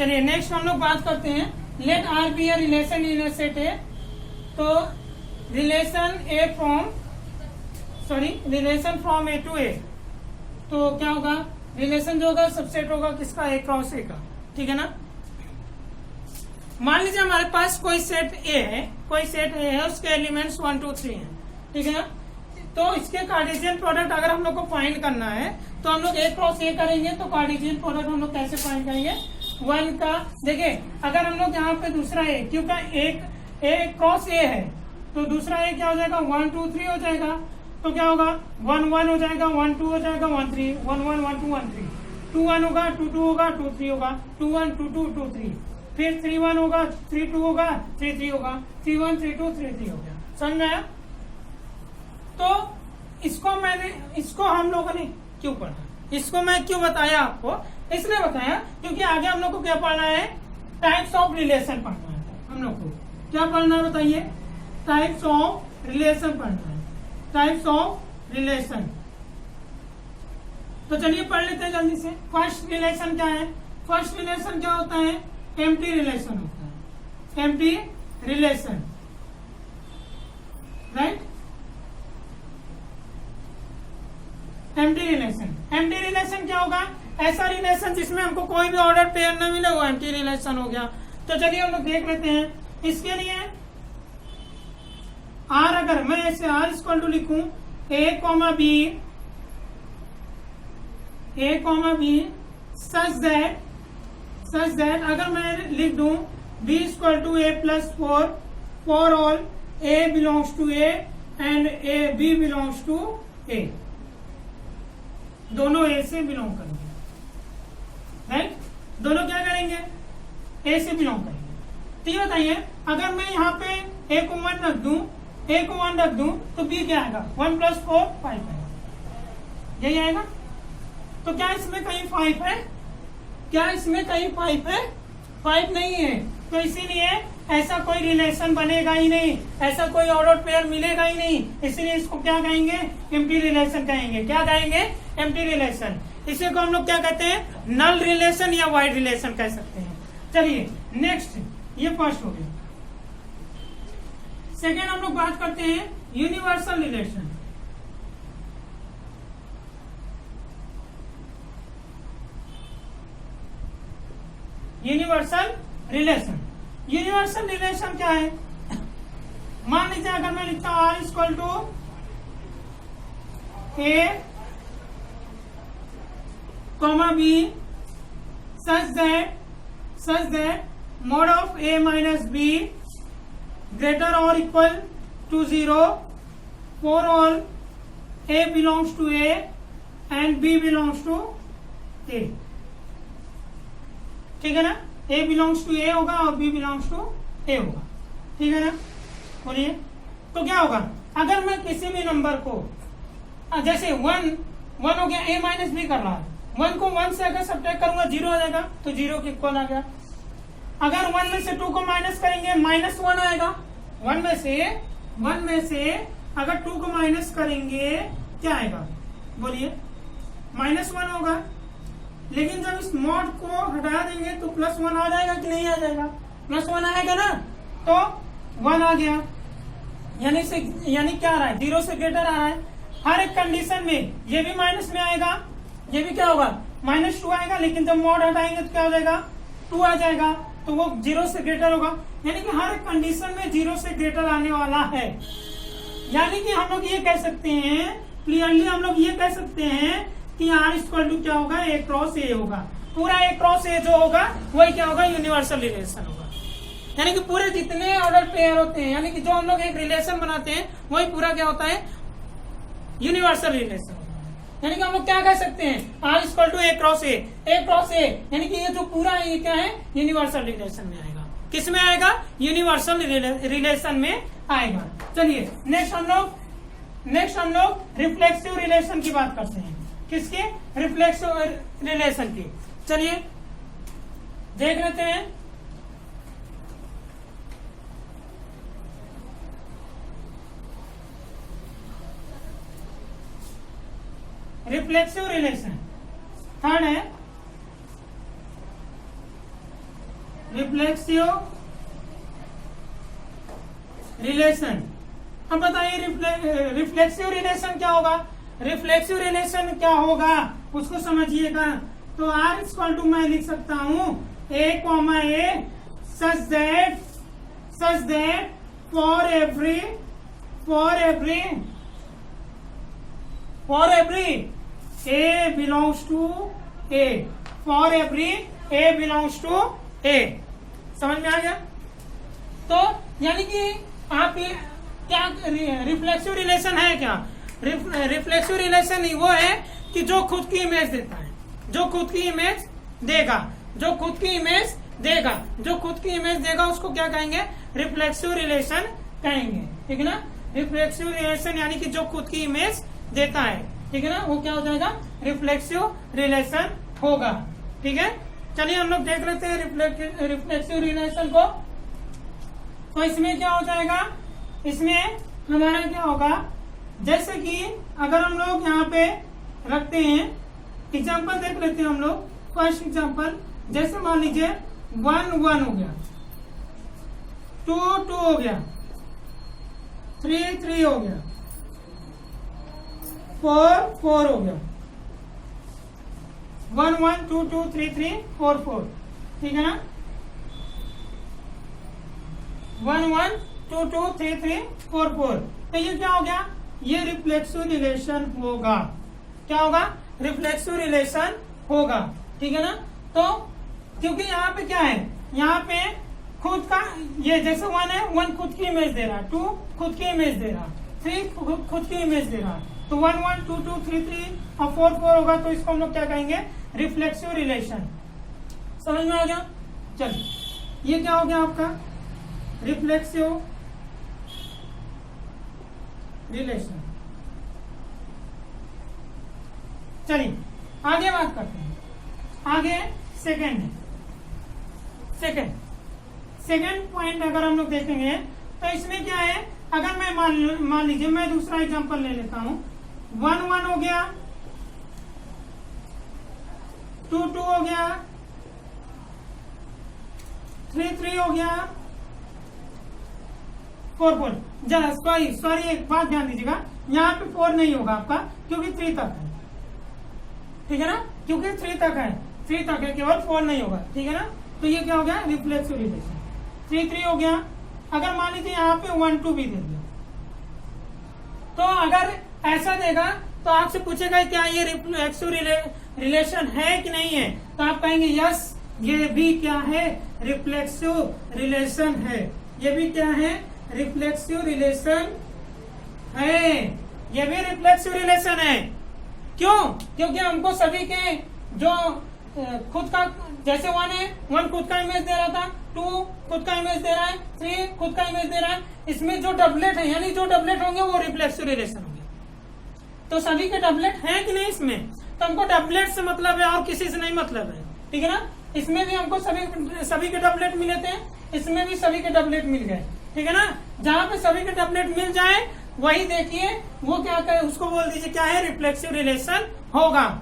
चलिए नेक्स्ट हम लोग बात करते हैं, let R be a relation in a set A. तो relation from A to A, तो क्या होगा, रिलेशन जो होगा सबसेट होगा किसका, ए क्रॉस ए का, ठीक है ना। मान लीजिए हमारे पास कोई सेट ए है, उसके एलिमेंट्स 1 2 3 हैं, ठीक है ना। तो इसके कार्टेशियन प्रोडक्ट अगर हम लोग को फाइंड करना है तो हम लोग ए क्रॉस ए करेंगे। तो कार्टेशियन प्रोडक्ट हम लोग कैसे फाइंड करेंगे, 1 का, देखिए अगर हम लोग यहाँ पे दूसरा ए, क्योंकि एक ए क्रॉस ए है तो दूसरा ए क्या हो जाएगा, 1 2 3 हो जाएगा। तो क्या होगा, 1 1 हो जाएगा, 1 2 हो जाएगा, 1 3, 1 1 1 2 1 3, 2 1 होगा, 2 2 होगा, 2 3 होगा, 2 1 2 2 2 3, फिर 3 1 होगा, 3 2 होगा, 3 3 होगा, 3 1 3 2 3 3 हो गया। समझ में आया। तो इसको हम लोगों ने क्यों पढ़ा, इसको मैं क्यों बताया आपको, इसलिए बताया क्योंकि आगे हम लोग को क्या पढ़ना है, टाइप्स ऑफ रिलेशन पढ़ना है। हम लोग को क्या पढ़ना है बताइए, टाइप्स ऑफ रिलेशन पढ़ना है, टाइप्स ऑफ रिलेशन। तो चलिए पढ़ लेते हैं जल्दी से। फर्स्ट रिलेशन क्या है, फर्स्ट रिलेशन क्या होता है, एम्प्टी रिलेशन होता है, empty relation, right. Empty relation क्या होगा, ऐसा रिलेशन जिसमें हमको कोई भी ऑर्डर पेयर न मिले, वो एम्प्टी रिलेशन हो गया। तो चलिए हम लोग देख लेते हैं। इसके लिए आर, अगर मैं ऐसे आर इक्वल टू लिखूं A comma B such that अगर मैं लिख दूं B equal to A plus 4 for all A belongs to A and A B belongs to A, दोनों ए से बिलोंग करेंगे, राइट। दोनों क्या करेंगे, ए से बिलोंग करेंगे। तो ये बताइए अगर मैं यहाँ पे ए को 1 रख दूं तो बी क्या आएगा, 1 प्लस 4 5 आएगा, यही आएगा। तो क्या इसमें कहीं 5 है, क्या इसमें कहीं 5 है, 5 नहीं है। तो इसीलिए ऐसा कोई रिलेशन बनेगा ही नहीं, ऐसा कोई ऑर्डर पेयर मिलेगा ही नहीं, इसलिए इसको क्या कहेंगे, एम्प्टी रिलेशन कहेंगे। क्या कहेंगे, एम्प्टी रिलेशन। इसी को हम लोग क्या कहते हैं, नल रिलेशन या वाइड रिलेशन कह सकते हैं। चलिए नेक्स्ट, ये फर्स्ट हो गया। सेकेंड हम लोग बात करते हैं यूनिवर्सल रिलेशन। यूनिवर्सल रिलेशन क्या है, मान लीजिए अगर मैं लिखता हूं R equal to A comma B such that mod of a minus b greater or equal to 0 for all a belongs to a and b belongs to a, ठीक है ना। a belongs to a होगा और b belongs to a होगा, ठीक है ना। बोलिए तो क्या होगा, अगर मैं किसी भी नंबर को, जैसे 1 हो गया, a माइनस बी कर रहा है, 1 को 1 से अगर सब्ट्रैक्ट करूंगा 0 आ जाएगा, तो 0 के इक्वल आ गया। अगर 1 में से 2 को माइनस करेंगे -1 आएगा। 1 में से अगर 2 को माइनस करेंगे क्या आएगा, बोलिए -1 होगा। लेकिन जब इस मॉड को हटा देंगे तो +1 आ जाएगा कि नहीं आ जाएगा, +1 आएगा ना। तो 1 आ गया, यानी क्या आ रहा है, 0 से ग्रेटर आ रहा है। हर एक कंडीशन में ये भी माइनस में आएगा, ये भी क्या होगा, -2 आएगा। लेकिन जब मॉड हटाएंगे तो क्या हो जाएगा, 2 आ जाएगा, तो वो 0 से ग्रेटर होगा। यानी कि हर कंडीशन में 0 से ग्रेटर आने वाला है। यानी कि हम लोग ये कह सकते हैं, क्लियरली हम लोग ये कह सकते हैं कि आर इक्वल टू क्या होगा, ए क्रॉस ए होगा। पूरा ए क्रॉस ए जो होगा वही क्या होगा, यूनिवर्सल रिलेशन होगा। यानी कि पूरे जितने ऑर्डर पेयर होते हैं, यानी कि जो हम लोग एक रिलेशन बनाते हैं वही पूरा क्या होता है, यूनिवर्सल रिलेशन। यानी कि हम लोग क्या कह सकते हैं, R equal to A cross A, यानी कि ये जो पूरा है ये क्या है, यूनिवर्सल रिलेशन में आएगा। किस में आएगा, यूनिवर्सल रिलेशन में आएगा। चलिए नेक्स्ट हम लोग रिफ्लेक्सिव रिलेशन की बात करते हैं। किसके, रिफ्लेक्सिव रिलेशन की। चलिए देख लेते हैं। रिफ्लेक्सिव रिलेशन थर्ड है, रिफ्लेक्सिव रिलेशन। अब बताइए रिफ्लेक्सिव रिलेशन क्या होगा? रिफ्लेक्सिव रिलेशन क्या होगा उसको समझिएगा। तो आर इक्वल टू मैं लिख सकता हूं A comma A such that for every A belongs to A, for every A belongs to A. समझ में आ गया? तो यानी कि आप ये क्या रिफ्लेक्सिव रिलेशन है? क्या रिफ्लेक्सिव रिलेशन वो है कि जो खुद की इमेज देता है, जो खुद की इमेज देगा, जो खुद की इमेज देगा, जो खुद की इमेज देगा उसको क्या कहेंगे? रिफ्लेक्सिव रिलेशन कहेंगे। ठीक है ना? रिफ्लेक्सिव रिलेशन यानी कि जो खुद की इमेज देता है, ठीक है ना, वो क्या हो जाएगा? रिफ्लेक्सिव रिलेशन होगा। ठीक है, चलिए हम लोग देख लेते हैं रिफ्लेक्सिव रिलेशन को। तो इसमें क्या हो जाएगा? इसमें हमारा क्या होगा? जैसे कि अगर हम लोग यहाँ पे रखते हैं एग्जाम्पल देख लेते हैं हम लोग। फर्स्ट एग्जाम्पल जैसे मान लीजिए 1 1 हो गया, 2 2 हो गया, 3 3 हो गया, 4 4 हो गया, 1 1 2 2 3 3 4 4। ठीक है ना? 1 1 2 2 3 3 4 4। तो ये क्या हो गया? ये रिफ्लेक्सिव रिलेशन होगा। क्या होगा? रिफ्लेक्सिव रिलेशन होगा। ठीक है ना? तो क्योंकि यहाँ पे क्या है? यहाँ पे खुद का ये जैसे 1 है, 1 खुद की इमेज दे रहा है, 2 खुद की इमेज दे रहा, 3 खुद की इमेज दे रहा। तो 1 1 2 2 3 3 और 4 4 होगा। तो इसको हम लोग क्या कहेंगे? Reflexive relation. समझ में आ गया? चलिए ये क्या हो गया आपका? Reflexive relation. चलिए आगे बात करते हैं। आगे सेकंड है। सेकंड पॉइंट अगर हम लोग देखेंगे तो इसमें क्या है? अगर मैं मान लीजिए मैं दूसरा एग्जांपल ले लेता हूं। 1 1 हो गया, 2 2 हो गया, 3 3 हो गया, 4 4। सॉरी एक बात ध्यान दीजिएगा, यहाँ पे 4 नहीं होगा आपका क्योंकि 3 तक है। ठीक है ना? क्योंकि 3 तक है, 3 तक है, केवल 4 नहीं होगा। ठीक है ना? तो ये क्या हो गया? Reflexive relation. 3 3 हो गया। अगर मान लीजिए यहाँ पे 1 2 भी दे दिया, तो अगर ऐसा देगा तो आपसे पूछेगा क्या ये रिफ्लेक्सिव रिलेशन है कि नहीं है? तो आप कहेंगे यस, ये भी क्या है? रिफ्लेक्सिव रिलेशन है। ये भी क्या है? रिफ्लेक्सिव रिलेशन है। ये भी रिफ्लेक्सिव रिलेशन है। क्यों? क्योंकि हमको सभी के जो खुद का जैसे 1 है, 1 खुद का इमेज दे रहा था, 2 खुद का इमेज दे रहा है, 3 खुद का इमेज दे रहा है। इसमें जो डबलेट है यानी जो डबलेट होंगे वो रिफ्लेक्सिव रिलेशन होंगे। तो सभी के डबलेट है कि नहीं इसमें? तो हमको डबलेट से मतलब है और किसी से नहीं मतलब है। ठीक है ना? इसमें भी हमको सभी के डबलेट मिले थे, इसमें भी सभी के डबलेट मिल गए। ठीक है ना? जहां पे सभी के डबलेट मिल जाए वही देखिए वो क्या कहे, उसको बोल दीजिए क्या है? रिफ्लेक्सिव रिलेशन होगा।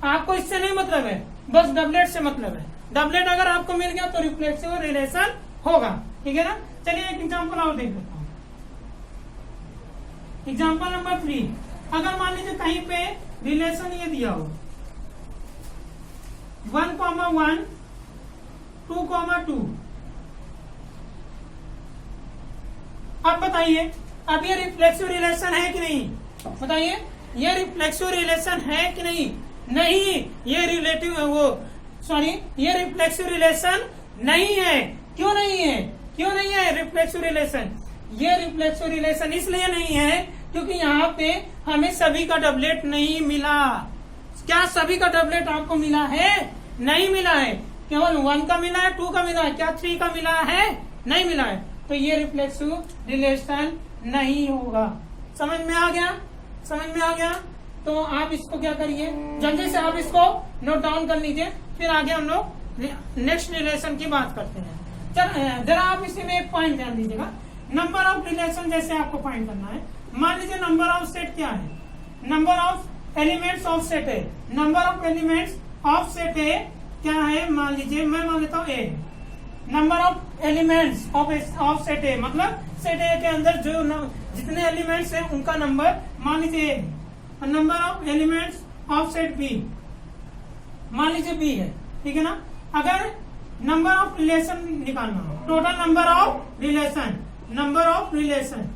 आपको इससे नहीं मतलब है, बस डबलेट से मतलब है। डबलेट अगर आपको मिल गया तो रिफ्लेक्सिव रिलेशन होगा। ठीक है ना? चलिए एक एग्जांपल और देख लेता हूँ। Example number 3। अगर मान लीजिए कहीं पे रिलेशन ये दिया हो 1 1 2 2। अब बताइए, अब ये रिफ्लेक्सिव रिलेशन है कि नहीं? बताइए, ये रिफ्लेक्सिव रिलेशन है कि नहीं? नहीं, ये ये रिफ्लेक्सिव रिलेशन नहीं है। क्यों नहीं है? क्यों नहीं है रिफ्लेक्सिव रिलेशन? ये रिफ्लेक्सिव रिलेशन इसलिए नहीं है क्योंकि यहाँ पे हमें सभी का डबलेट नहीं मिला। क्या सभी का डबलेट आपको मिला है? नहीं मिला है। केवल 1 का मिला है, 2 का मिला है। क्या 3 का मिला है? नहीं मिला है। तो ये रिफ्लेक्सिव रिलेशन नहीं होगा। समझ में आ गया? समझ में आ गया? तो आप इसको क्या करिए, जल्दी से आप इसको नोट डाउन कर लीजिए, फिर आगे हम लोग नेक्स्ट रिलेशन की बात करते हैं। जरा आप इसी में एक पॉइंट ध्यान दीजिएगा। नंबर ऑफ रिलेशन जैसे आपको फाइंड करना है। मान लीजिए नंबर ऑफ सेट क्या है? Number of elements of set है। Number of elements of set है क्या है? मान लीजिए मैं मान लेता हूँ A. Number of elements of set A, मतलब सेट ए के अंदर जो जितने एलिमेंट्स हैं उनका नंबर मान लीजिए number of elements of set B मान लीजिए बी है, ठीक है ना। अगर नंबर ऑफ रिलेशन निकालना हो, टोटल नंबर ऑफ रिलेशन,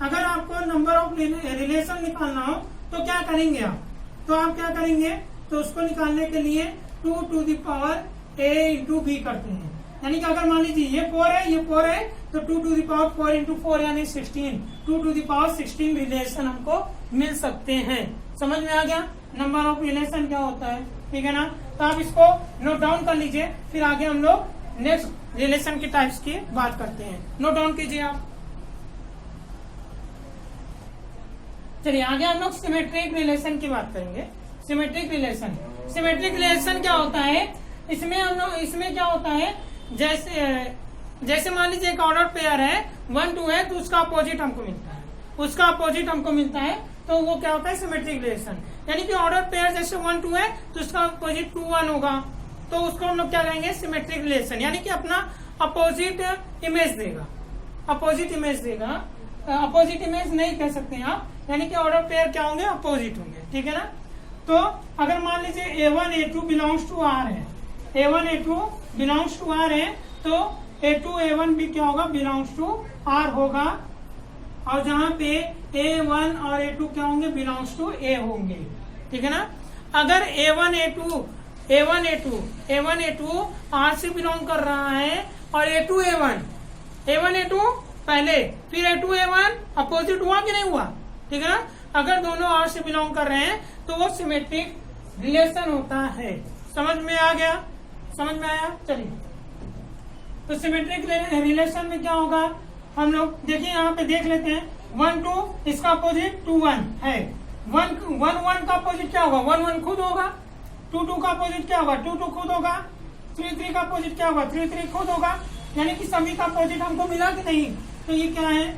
अगर आपको नंबर ऑफ रिलेशन निकालना हो तो क्या करेंगे आप, तो आप क्या करेंगे, तो उसको निकालने के लिए 2 to the power a into b करते हैं। यानी कि अगर मान लीजिए ये 4 है, ये 4 है, तो 2 to the power 4 into 4 यानी 16, 2 to the power 16 रिलेशन हमको मिल सकते हैं। समझ में आ गया नंबर ऑफ रिलेशन क्या होता है, ठीक है ना। तो आप इसको नोट डाउन कर लीजिए, फिर आगे हम लोग नेक्स्ट रिलेशन के टाइप्स की बात करते हैं। नोट डाउन कीजिए आप। चलिए आगे हम लोग सिमेट्रिक रिलेशन की बात करेंगे। सिमेट्रिक रिलेशन क्या होता है, इसमें क्या होता है, जैसे मान लीजिए एक ऑर्डर पेयर है 1 2 है, तो उसका अपोजिट हमको मिलता है, तो वो क्या होता है सिमेट्रिक रिलेशन। यानी कि ऑर्डर पेयर जैसे 1 2 है तो उसका अपोजिट 2 1 होगा, तो उसको हम लोग क्या कहेंगे सिमेट्रिक रिलेशन, यानी कि अपना अपोजिट इमेज देगा। अपोजिट इमेज नहीं कह सकते आप, यानी कि ऑर्डर पेयर क्या होंगे, अपोजिट होंगे, ठीक है ना। तो अगर मान लीजिए A1 A2 belongs to R है, A1 A2 belongs to R है, तो A2 A1 भी क्या होगा, बिलोंग्स टू R होगा, और जहां पे A1 और A2 क्या होंगे, बिलोंग्स टू A होंगे, ठीक है ना। अगर A1 A2 R से बिलोंग कर रहा है और A2 A1 पहले, फिर A2 A1 अपोजिट हुआ कि नहीं हुआ, ठीक है ना। अगर दोनों R से बिलोंग कर रहे हैं तो वो सिमेट्रिक रिलेशन होता है। समझ में आया। चलिए, तो सिमेट्रिक रिलेशन में क्या होगा, हम लोग देखिए यहाँ पे देख लेते हैं। 1 2 इसका अपोजिट 2 1 है, 1 1 का अपोजिट क्या होगा, 1 1 खुद होगा। 2 2 का अपोजिट क्या होगा, 2 2 खुद होगा। 3 3 का अपोजिट क्या होगा, 3 3 खुद होगा। यानी कि सभी का अपोजिट हमको मिला कि नहीं, तो ये क्या है,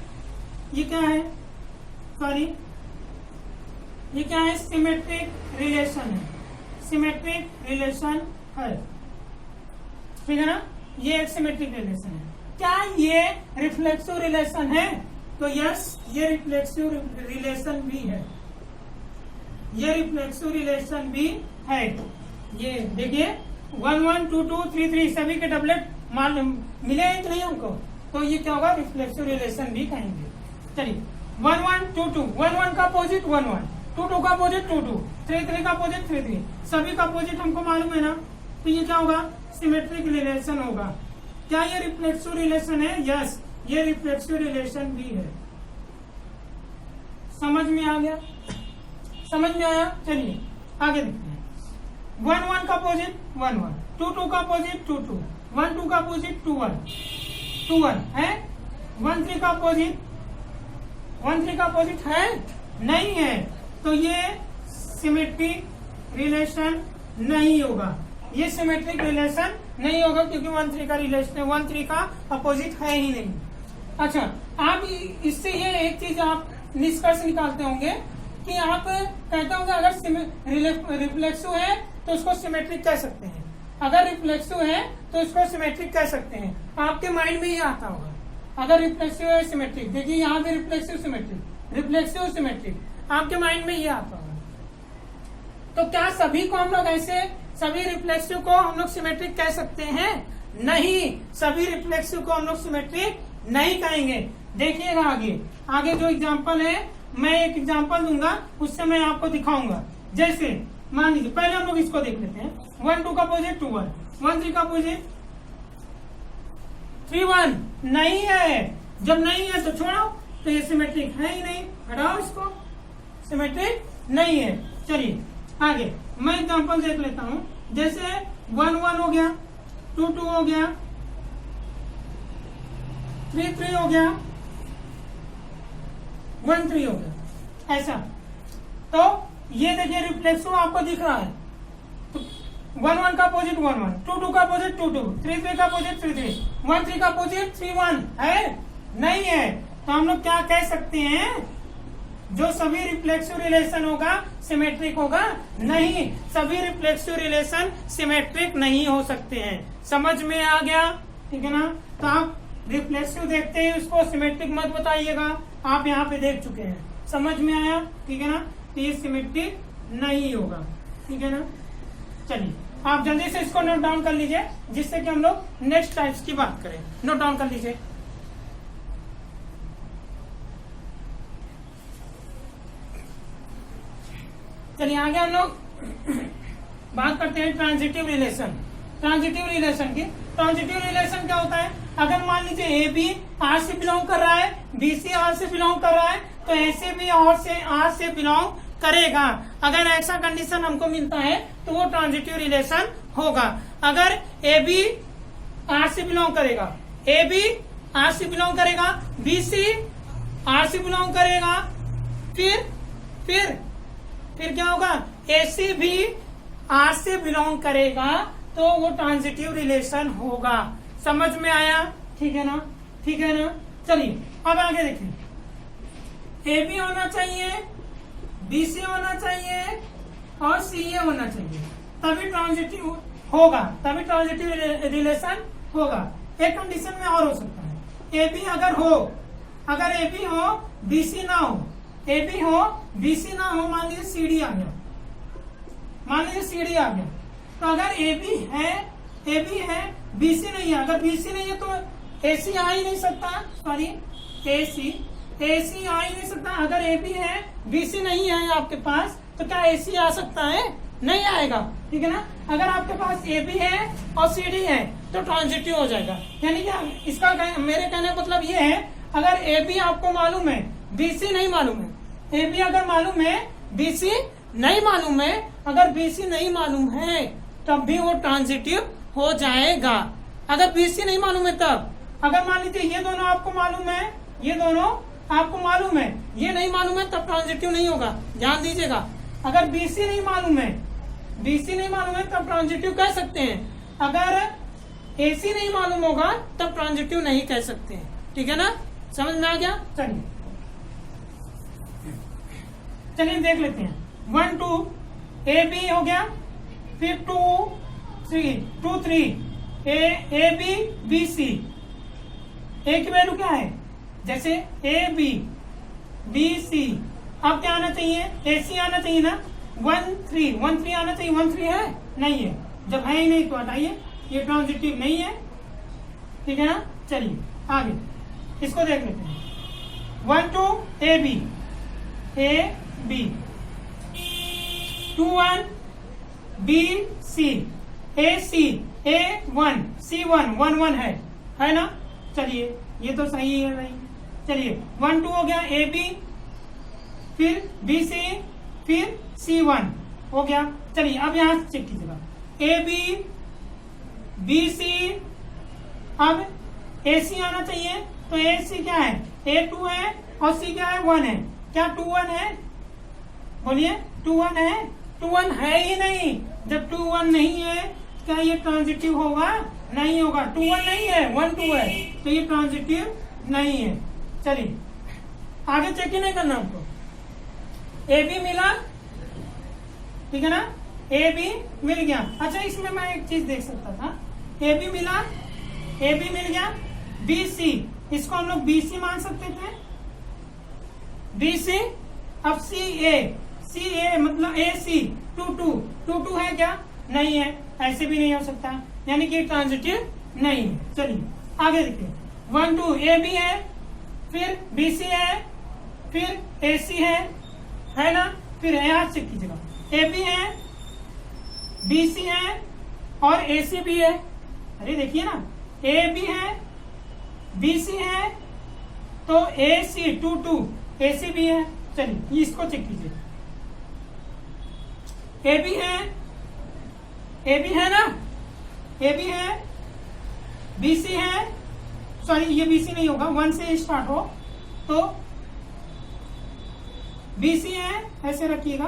सिमेट्रिक रिलेशन है, ठीक है ना। ये एक सिमेट्रिक रिलेशन है। क्या ये रिफ्लेक्सिव रिलेशन है, तो यस, ये रिफ्लेक्सिव रिलेशन भी है। ये देखिए 1 1 2 2 3 3 सभी के डबलेट मिले हैं कि नहीं हमको, तो ये क्या होगा, रिफ्लेक्सिव रिलेशन भी कहेंगे। चलिए 1 1 2 2, 1 1 का अपोजिट 1 1, 2 2 का अपोजिट 2 2, 3 3 का अपोजिट 3 3, सभी का अपोजिट हमको मालूम है ना, तो ये क्या होगा, सिमेट्रिक रिलेशन होगा। क्या ये रिफ्लेक्सिव रिलेशन है, यस, ये रिफ्लेक्सिव रिलेशन भी है। समझ में आया। चलिए आगे देखते हैं। 1 1 का अपोजिट 1 1, 2 2 का अपोजिट 2 2, 1 2 का अपोजिट 2 1 है। 1 3 का अपोजिट है, नहीं है, तो ये सिमेट्रिक रिलेशन नहीं होगा। क्योंकि 1 3 का अपोजिट है ही नहीं। अच्छा, आप इससे ये एक चीज आप निष्कर्ष निकालते होंगे कि आप कहते होंगे अगर रिफ्लेक्सिव है तो उसको सिमेट्रिक कह सकते हैं, अगर रिफ्लेक्सिव है तो उसको सिमेट्रिक कह सकते हैं। आपके माइंड में ये आता होगा, अगर रिफ्लेक्सिव है सिमेट्रिक, देखिए यहाँ पे रिफ्लेक्सिव सिमेट्रिक, आपके माइंड में ये आता होगा। तो क्या सभी को हम लोग सभी रिफ्लेक्सिव को हम लोग सिमेट्रिक कह सकते हैं? नहीं, सभी रिफ्लेक्सिव को हम लोग सिमेट्रिक नहीं कहेंगे। देखिएगा आगे जो एग्जांपल है, मैं एक एग्जांपल दूंगा, उससे मैं आपको दिखाऊंगा। जैसे मान लीजिए, पहले हम लोग इसको देख लेते हैं। 1 2 का अपोजिट 2 1, 1 3 का अपोजिट 3 1 नहीं है। जब नहीं है तो छोड़ो, तो ये सिमेट्रिक है ही नहीं, हटाओ इसको, सिमेट्रिक नहीं है। चलिए आगे मैं एग्जांपल देख लेता हूं। जैसे 1 1 हो गया, 2 2 हो गया, 3 3 हो गया, 1 3 हो गया, ऐसा। तो ये देखिए रिफ्लेक्सिव आपको दिख रहा है। तो 1 1 का अपोजिट 1 1, 2 2 का अपोजिट 2 2, 3 3 का अपोजिट 3 3, 1 3 का अपोजिट 3 1 है, नहीं है। तो हम लोग क्या कह सकते हैं, जो सभी रिफ्लेक्सिव रिलेशन होगा सिमेट्रिक होगा? नहीं, सभी रिफ्लेक्सिव रिलेशन सिमेट्रिक नहीं हो सकते हैं। समझ में आ गया? ठीक है ना। तो आप रिफ्लेक्सिव देखते हैं उसको सिमेट्रिक मत बताइएगा, आप यहाँ पे देख चुके हैं, समझ में आया, ठीक है ना। तो ये सिमेट्रिक नहीं होगा, ठीक है ना। चलिए आप जल्दी से इसको नोट डाउन कर लीजिए जिससे कि हम लोग नेक्स्ट टाइप्स की बात करें। नोट डाउन कर लीजिए। चलिए आगे हम लोग बात करते हैं ट्रांजिटिव रिलेशन। ट्रांजिटिव रिलेशन की, ट्रांजिटिव रिलेशन क्या होता है? अगर मान लीजिए ए बी आर से बिलोंग कर रहा है, बी सी आर से बिलोंग कर रहा है, तो ऐसे भी आर से बिलोंग करेगा। अगर ऐसा कंडीशन हमको मिलता है तो वो ट्रांजिटिव रिलेशन होगा। अगर ए बी आर से बिलोंग करेगा, ए बी आर से बिलोंग करेगा, बी सी आर से बिलोंग करेगा, फिर क्या होगा? ए सी भी आर से बिलोंग करेगा तो वो ट्रांजिटिव रिलेशन होगा। समझ में आया? ठीक है ना, ठीक है ना। चलिए अब आगे देखिए। ए बी होना चाहिए, बी सी होना चाहिए और सी ए होना चाहिए, तभी ट्रांजिटिव होगा, तभी ट्रांजिटिव रिलेशन होगा। एक कंडीशन में और हो सकता है, ए बी अगर हो, अगर ए बी हो बी सी ना हो, ए बी हो बी सी ना हो, मान लीजिए सी डी आ गया, मान लीजिए सी डी आ गया, तो अगर ए बी है बी सी नहीं है, अगर बी सी नहीं है तो ए सी आ ही नहीं सकता, सॉरी ए सी आ ही नहीं सकता। अगर ए बी है बी सी नहीं है आपके पास तो क्या ए सी आ सकता है? नहीं आएगा, ठीक है ना। अगर आपके पास ए बी है और सी डी है तो ट्रांजिटिव हो जाएगा। यानी कि इसका मेरे कहने का मतलब ये है, अगर ए बी आपको मालूम है बी सी नहीं मालूम है, ए बी अगर मालूम है बी सी नहीं मालूम है, अगर बी सी नहीं मालूम है तब भी वो ट्रांजिटिव हो जाएगा। अगर बी सी नहीं मालूम है तब, अगर मान लीजिए ये दोनों आपको मालूम है, ये दोनों आपको मालूम है, ये नहीं मालूम है, तब ट्रांजिटिव नहीं होगा। ध्यान दीजिएगा, अगर बी सी नहीं मालूम है, बी सी नहीं मालूम है तब ट्रांजिटिव कह सकते हैं। अगर ए सी नहीं मालूम होगा तब ट्रांजिटिव नहीं कह सकते हैं, ठीक है ना। समझ में आ गया? चलिए देख लेते हैं। 1 2 ए बी हो गया, फिर 2 3 ए बी बी सी। ए की वैल्यू क्या है? जैसे ए बी बी सी, अब क्या आना चाहिए? ए सी आना चाहिए ना। 1 3 आना चाहिए, 1 3 है नहीं है, जब है ही नहीं तो हटाइए, ये ट्रांजिटिव नहीं है, ठीक है ना। चलिए आगे इसको देख लेते हैं। 1 2 ए बी 2 1 बी सी, ए सी ए 1 सी 1 1 1 है ना। चलिए ये तो सही है भाई। चलिए 1 2 हो गया ए बी, फिर बी सी, फिर सी 1 हो गया। चलिए अब यहां चेक कीजिएगा, ए बी बी सी, अब ए सी आना चाहिए, तो ए सी क्या है? ए 2 है और सी क्या है? 1 है। क्या 2 1 है? बोलिए 2 1 है? 2 1 है ही नहीं। जब 2 1 नहीं है क्या ये ट्रांजिटिव होगा? नहीं होगा। 2 1 नहीं है, 1 2 है, तो ये ट्रांजिटिव नहीं है। चलिए आगे चेक ही नहीं करना हमको। ए बी मिला, ठीक है ना, ए बी मिल गया। अच्छा इसमें मैं एक चीज देख सकता था, ए बी मिला, ए बी मिल गया, बी सी, इसको हम लोग बी सी मान सकते थे, बी सी। अब सी ए मतलब ए सी 2 2 है क्या? नहीं है, ऐसे भी नहीं हो सकता, यानी कि ट्रांजिटिव नहीं है। चलिए आगे देखिए। 1 2 ए बी है, फिर बी सी है, फिर ए सी है ना, फिर यहाँ चेक कीजिएगा, ए बी है, बी सी है और ए सी भी है। अरे देखिए ना, ए बी है, बी सी है, तो ए सी 2 2 ए सी भी है। चलिए इसको चेक कीजिए, ए बी है ना, ए बी है, बी सी है, सॉरी ये बी सी नहीं होगा, 1 से स्टार्ट हो तो बी सी है, ऐसे रखिएगा,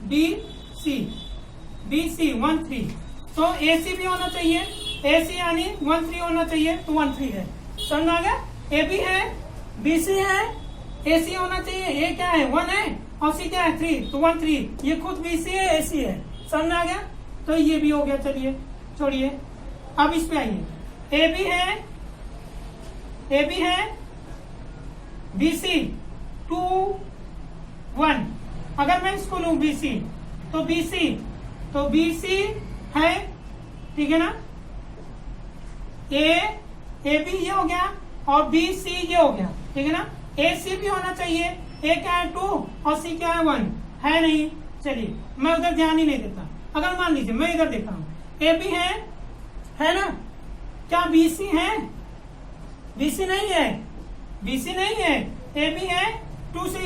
बी सी 1 3, तो ए सी भी होना चाहिए, ए सी यानी 1 3 होना चाहिए, तो 1 3 है। समझ आ गया? ए बी है, बी सी है, ए सी होना चाहिए, ए क्या है? 1 है और सी क्या है? 3, तो 1 3, ये खुद बी सी है, ए सी है। समझ आ गया? तो ये भी हो गया। चलिए छोड़िए, अब इस पे आइए। ए बी है, ए बी है, बी सी 2 1। अगर मैं इसको लूं बी सी तो बी सी है, ठीक है ना, ए बी ये हो गया और बी सी ये हो गया, ठीक है ना। ए सी भी होना चाहिए, ए क्या है 2 और सी क्या है 1, है नहीं। चलिए मैं उधर ध्यान ही नहीं देता। अगर मान लीजिए मैं इधर देखता हूँ, ए बी है ना, क्या बी सी है? बी सी नहीं है, बी सी नहीं है, ए बी है 2 से,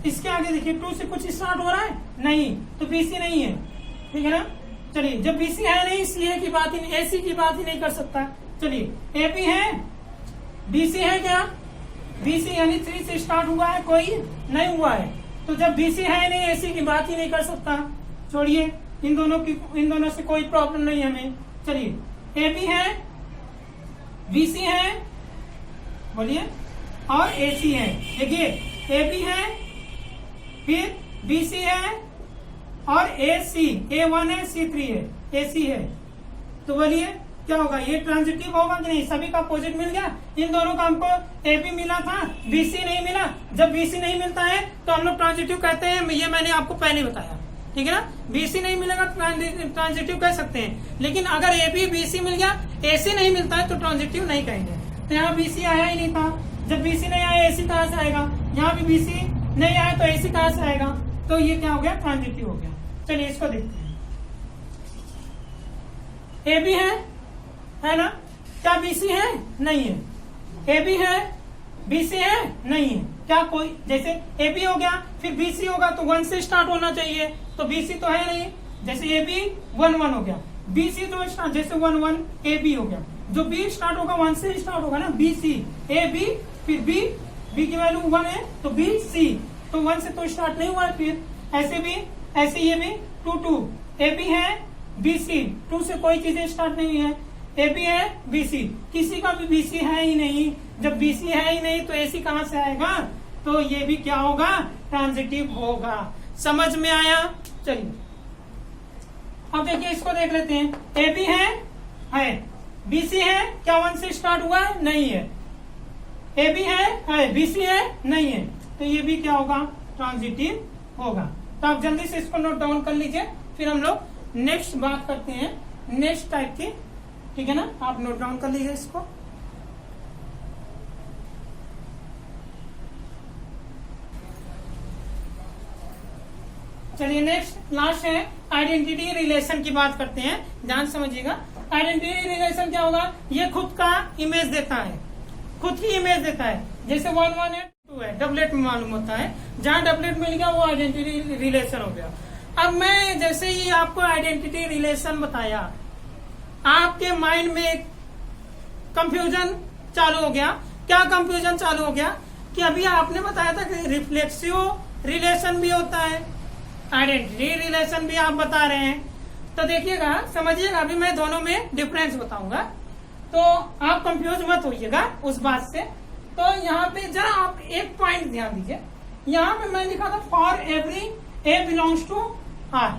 इसके आगे देखिए 2 से कुछ स्टार्ट हो रहा है नहीं, तो बी सी नहीं है, ठीक है ना। चलिए जब बी सी है नहीं, इसलिए की बात ही नहीं, ए सी की बात ही नहीं कर सकता। चलिए ए बी है, बी सी है क्या? बी सी यानी 3 से स्टार्ट हुआ है, कोई नहीं हुआ है, तो जब बी सी है नहीं, ए सी की बात ही नहीं कर सकता। छोड़िए, इन दोनों से कोई प्रॉब्लम नहीं है हमें। चलिए ए बी है, बी सी है, बोलिए, और ए सी है। देखिए ए बी है, फिर बी सी है और ए सी, ए 1 है, सी 3 है, ए सी है। तो बोलिए क्या होगा, ये ट्रांजिटिव होगा कि नहीं? सभी का अपोजिट मिल गया। इन दोनों का हमको ए बी मिला था, बी सी नहीं मिला। जब बी सी नहीं मिलता है तो हम लोग ट्रांजिटिव कहते हैं, ये मैंने आपको पहले बताया, ठीक है ना। बी सी नहीं मिलेगा ट्रांजिटिव कह सकते हैं, लेकिन अगर ए बी बी सी मिल गया, ए सी नहीं मिलता है तो ट्रांजिटिव नहीं कहेंगे। तो यहाँ बी सी आया ही नहीं था, जब बी सी नहीं आया ए सी कहाँ से आएगा? यहाँ भी बी सी नहीं आया तो ए सी कहाँ से आएगा? तो ये क्या हो गया, ट्रांजिटिव हो गया। चलिए इसको देखते हैं। ए बी है ना, क्या बी सी है? नहीं है। ए बी है, बी सी है? नहीं है। क्या कोई, जैसे ए बी हो गया फिर बी सी होगा तो 1 से स्टार्ट होना चाहिए, तो बी सी तो है नहीं। जैसे ए बी 1 1 हो गया, बी सी तो स्टार्ट, जैसे 1 1 ए बी हो गया, जो बी स्टार्ट होगा 1 से स्टार्ट होगा ना, बी सी, ए बी, फिर बी की वैल्यू 1 है तो बी सी, तो 1 से तो स्टार्ट नहीं हुआ है। फिर ऐसे ये भी 2 2, ए बी है, बी सी 2 से कोई चीजें स्टार्ट नहीं हुई है, ए बी है, बी सी, किसी का भी बी सी है ही नहीं। जब बी सी है ही नहीं तो ए सी कहां से आएगा? तो ये भी क्या होगा, ट्रांजिटिव होगा। समझ में आया? चलिए अब देखिए, इसको देख लेते हैं। ए बी है, बी सी है, क्या 1 से स्टार्ट हुआ है? नहीं है। ए बी है, बी सी है, नहीं है, तो ये भी क्या होगा, ट्रांजिटिव होगा। तो आप जल्दी से इसको नोट डाउन कर लीजिए, फिर हम लोग नेक्स्ट बात करते हैं, नेक्स्ट टाइप की, ठीक है ना। आप नोट डाउन कर लीजिए इसको। चलिए नेक्स्ट लास्ट है आइडेंटिटी रिलेशन की बात करते हैं, ध्यान समझिएगा। आइडेंटिटी रिलेशन क्या होगा, ये खुद का इमेज देता है, खुद की इमेज देता है। जैसे 1 1 है, 2 है, डबलेट में मालूम होता है, जहां डबलेट मिल गया वो आइडेंटिटी रिलेशन हो गया। अब मैं जैसे ही आपको आइडेंटिटी रिलेशन बताया, आपके माइंड में कंफ्यूजन चालू हो गया। क्या कंफ्यूजन चालू हो गया कि अभी आपने बताया था कि रिफ्लेक्सिव रिलेशन भी होता है, आइडेंटिटी रिलेशन भी आप बता रहे हैं। तो देखिएगा, समझिएगा, अभी मैं दोनों में डिफरेंस बताऊंगा, तो आप कंफ्यूज मत होइएगा उस बात से। तो यहाँ पे जरा आप एक पॉइंट ध्यान दीजिए, यहाँ पे मैं लिखा था for every A belongs to R,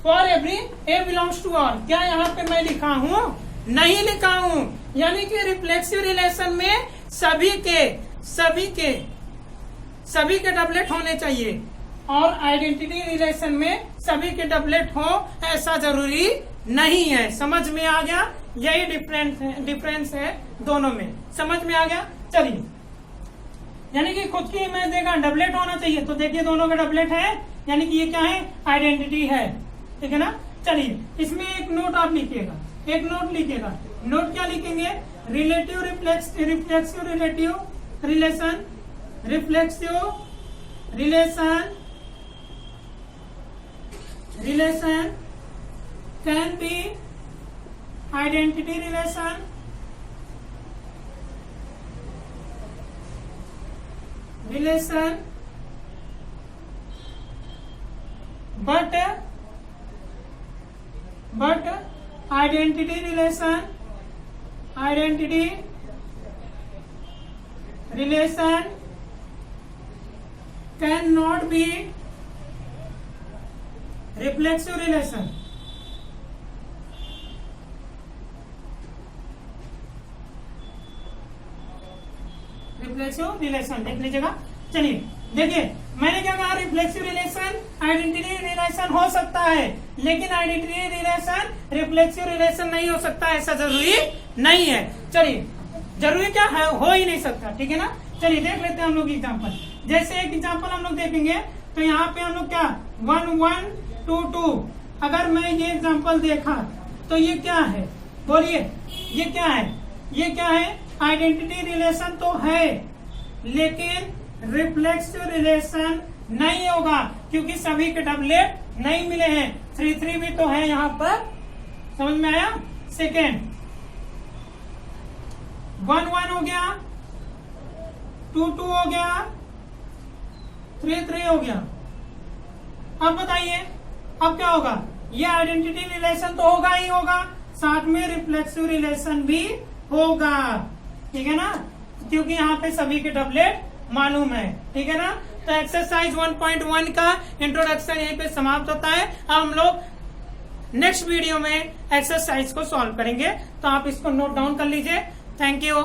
for every A belongs to R. क्या यहाँ पे मैं लिखा हूँ? नहीं लिखा हूँ। यानी कि रिफ्लेक्सिव रिलेशन में सभी के डबलेट होने चाहिए, और आइडेंटिटी रिलेशन में सभी के डबलेट हो ऐसा जरूरी नहीं है। समझ में आ गया? यही डिफरेंस है दोनों में। समझ में आ गया? चलिए, यानी कि खुद की इमेज देगा, डबलेट होना चाहिए, तो देखिए दोनों का डबलेट है, यानी कि ये क्या है, आइडेंटिटी है, ठीक है ना। चलिए इसमें एक नोट आप लिखिएगा, एक नोट लिखिएगा। नोट क्या लिखेंगे? Relative reflexive relative relation, reflexive relation can be identity relation but identity relation cannot be reflexive relation. Reflexive relation देख लीजिएगा। चलिए देखिए, मैंने क्या कहा, रिफ्लेक्सिव रिलेशन आइडेंटिटी रिलेशन हो सकता है, लेकिन आइडेंटिटी रिलेशन रिफ्लेक्सिव रिलेशन नहीं हो सकता, ऐसा जरूरी नहीं है। चलिए, जरूरी क्या है, हो ही नहीं सकता, ठीक है ना। चलिए देख लेते हैं हम लोग एग्जाम्पल। जैसे एक एग्जाम्पल हम लोग देखेंगे, तो यहाँ पे हम लोग क्या 1 1 2 2, अगर मैं ये एग्जाम्पल देखा तो ये क्या है, बोलिए ये क्या है, ये क्या है, आइडेंटिटी रिलेशन तो है लेकिन रिफ्लेक्सिव रिलेशन नहीं होगा, क्योंकि सभी के डबलेट नहीं मिले हैं। 3 3 भी तो है यहाँ पर, समझ में आया। सेकेंड 1 1 हो गया, 2 2 हो गया, 3 3 हो गया। अब बताइए अब क्या होगा, ये आइडेंटिटी रिलेशन तो होगा ही होगा, साथ में रिफ्लेक्सिव रिलेशन भी होगा, ठीक है ना, क्योंकि यहाँ पे सभी के डबलेट मालूम है, ठीक है ना। तो एक्सरसाइज 1.1 का इंट्रोडक्शन यहीं पे समाप्त होता है। अब हम लोग नेक्स्ट वीडियो में एक्सरसाइज को सॉल्व करेंगे, तो आप इसको नोट डाउन कर लीजिए। Thank you.